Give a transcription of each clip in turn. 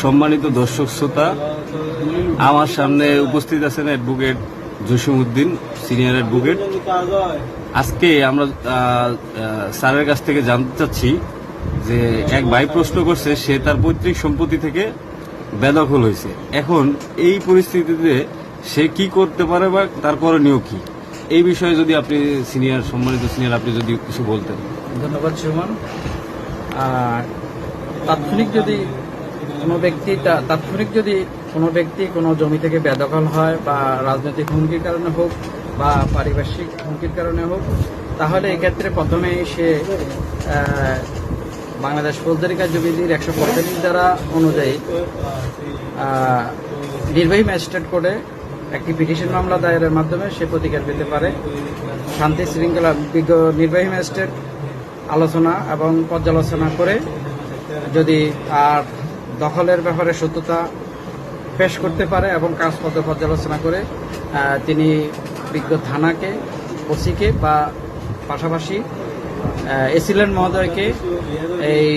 সম্মানিত দর্শক শ্রোতা, আমার সামনে উপস্থিত আছেন অ্যাডভোকেট জসিমউদ্দিন, সিনিয়র অ্যাডভোকেট। আজকে আমরা স্যারের কাছ থেকে জানতে চাচ্ছি যে এক ভাই প্রশ্ন করছে সে তার পৈতৃক সম্পত্তি থেকে বেদখল হয়েছে। এখন এই পরিস্থিতিতে সে কি করতে পারে বা তার করণীয় কি, এই বিষয়ে যদি আপনি সম্মানিত সিনিয়র আপনি যদি কিছু বলতেন। ধন্যবাদ সুমন। তাৎক্ষণিক যদি কোনো ব্যক্তি কোনো জমি থেকে বেদখল হয় বা রাজনৈতিক হুমকির কারণে হোক বা পারিপার্শ্বিক হুমকির কারণে হোক, তাহলে এক্ষেত্রে প্রথমেই সে বাংলাদেশ ফৌজদারি কার্যবিধির 145 ধারা অনুযায়ী নির্বাহী ম্যাজিস্ট্রেট কোর্টে একটি পিটিশন মামলা দায়েরের মাধ্যমে সে প্রতিকার পেতে পারে। শান্তি শৃঙ্খলা বিজ্ঞ নির্বাহী ম্যাজিস্ট্রেট আলোচনা এবং পর্যালোচনা করে যদি আর দখলের ব্যাপারে সত্যতা পেশ করতে পারে এবং কাগজপত্র পর্যালোচনা করে তিনি বিজ্ঞ থানাকে, ওসিকে বা পাশাপাশি এসিলেন্ট মহোদয়কে এই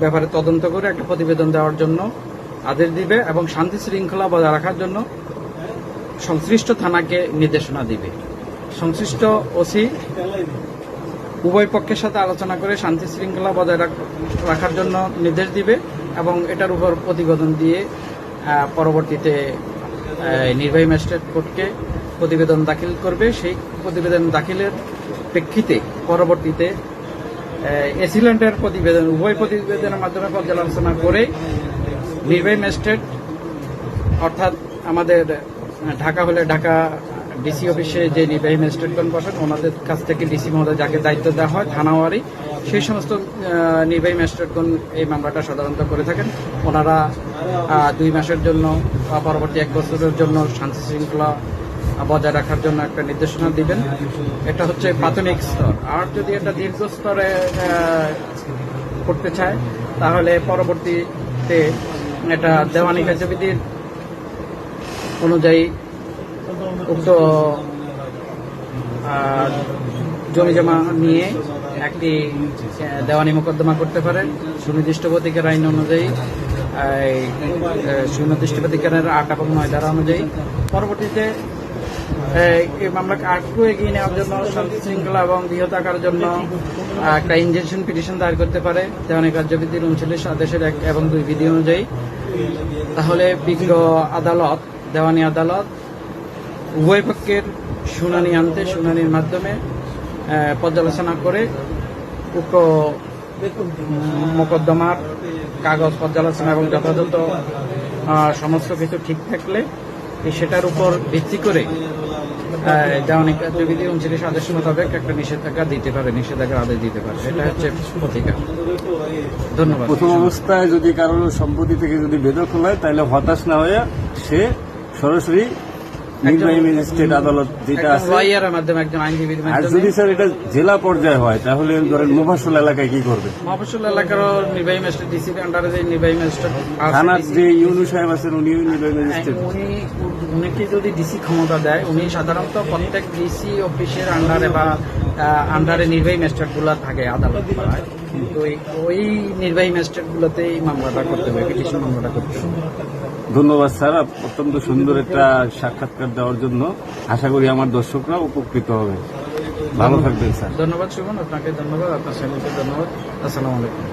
ব্যাপারে তদন্ত করে একটা প্রতিবেদন দেওয়ার জন্য আদেশ দিবে এবং শান্তি শৃঙ্খলা বজায় রাখার জন্য সংশ্লিষ্ট থানাকে নির্দেশনা দিবে। সংশ্লিষ্ট ওসি উভয় পক্ষের সাথে আলোচনা করে শান্তি শৃঙ্খলা বজায় রাখার জন্য নির্দেশ দিবে এবং এটার উপর প্রতিবেদন দিয়ে পরবর্তীতে নির্বাহী ম্যাজিস্ট্রেট কোর্টকে প্রতিবেদন দাখিল করবে। সেই প্রতিবেদন দাখিলের প্রেক্ষিতে পরবর্তীতে এসিলেন্টের প্রতিবেদন, উভয় প্রতিবেদনের মাধ্যমে পর্যালোচনা করে নির্বাহী ম্যাজিস্ট্রেট অর্থাৎ আমাদের ঢাকা হলে ঢাকা ডিসি অফিসে যে নির্বাহী ম্যাজিস্ট্রেটগণ বসেন ওনাদের কাছ থেকে ডিসি মহোদয় যাকে দায়িত্ব দেওয়া হয় থানাওয়ারি, সেই সমস্ত নির্বাহী ম্যাজিস্ট্রেটগণ এই মামলাটা সাধারণত করে থাকেন। ওনারা 2 মাসের জন্য বা পরবর্তী 1 বছরের জন্য শান্তি শৃঙ্খলা বজায় রাখার জন্য একটা নির্দেশনা দিবেন। এটা হচ্ছে প্রাথমিক স্তর। আর যদি এটা দীর্ঘ স্তরে করতে চায় তাহলে পরবর্তীতে এটা দেওয়ানি কার্যবিধির অনুযায়ী উক্ত জমিজমা নিয়ে একটি দেওয়ানি মোকদ্দমা করতে পারেন সুনির্দিষ্ট প্রতিকার আইন অনুযায়ী, সুনির্দিষ্ট প্রতিকারের 8 এবং 9 ধারা অনুযায়ী। পরবর্তীতে এই মামলাকে আরেকটু এগিয়ে নেওয়ার জন্য শান্তি শৃঙ্খলা এবং বৃহৎ আকারের জন্য একটা ইনজেকশন পিটিশন দায়ের করতে পারে দেওয়ানি কার্যবিধির 39 আদেশের 1 এবং 2 বিধি অনুযায়ী। তাহলে বিজ্ঞ আদালত, দেওয়ানি আদালত উভয় পক্ষের শুনানি আনতে শুনানির মাধ্যমে পর্যালোচনা করে উক্ত মোকদ্দমার কাগজ পর্যালোচনা এবং যথাযথ সমস্ত কিছু ঠিক থাকলে সেটার উপর ভিত্তি করে দেওয়ানি কার্যবিধি 39 আদেশ মোতাবেক একটা নিষেধাজ্ঞা দিতে পারে, নিষেধাজ্ঞার আদেশ দিতে পারে। এটা হচ্ছে প্রতিকার। ধন্যবাদ। প্রথম অবস্থায় যদি কারোর সম্পত্তি থেকে যদি বেদখল হয় তাহলে হতাশ না হয়ে সে সরাসরি নির্বাহী ম্যাজিস্ট্রেট আদালত যেটা আছে লয়ারের মাধ্যমে, একজন আইনজীবীর আর মাধ্যমে। যদি স্যার এটা জেলা পর্যায়ে হয় তাহলে ধরেন মফস্বল এলাকায় কি করবে? মফস্বল এলাকারও নির্বাহী ম্যাজিস্ট্রেট, ডিসির আন্ডারে যে নির্বাহী ম্যাজিস্ট্রেট থানার যে ইউনু সাহেব আছেন উনিও নির্বাহী ম্যাজিস্ট্রেট। উনিকে যদি ডিসি ক্ষমতা দেয়, উনি সাধারণত প্রত্যেক ডিসি অফিসের আন্ডারে বা আন্ডারে নির্বাহী ম্যাজিস্ট্রেট গুলা থাকে আদালত পাড়ায়, কিন্তু ওই নির্বাহী ম্যাজিস্ট্রেট গুলোতেই মামলাটা করতে হবে, পিটিশন মামলাটা করতে হবে। ধন্যবাদ স্যার, অত্যন্ত সুন্দর একটা সাক্ষাৎকার দেওয়ার জন্য। আশা করি আমার দর্শকরা উপকৃত হবে। ভালো থাকবেন স্যার। ধন্যবাদ সুমন, আপনাকে ধন্যবাদ, আপনার চ্যানেলকে ধন্যবাদ। আসসালামু আলাইকুম।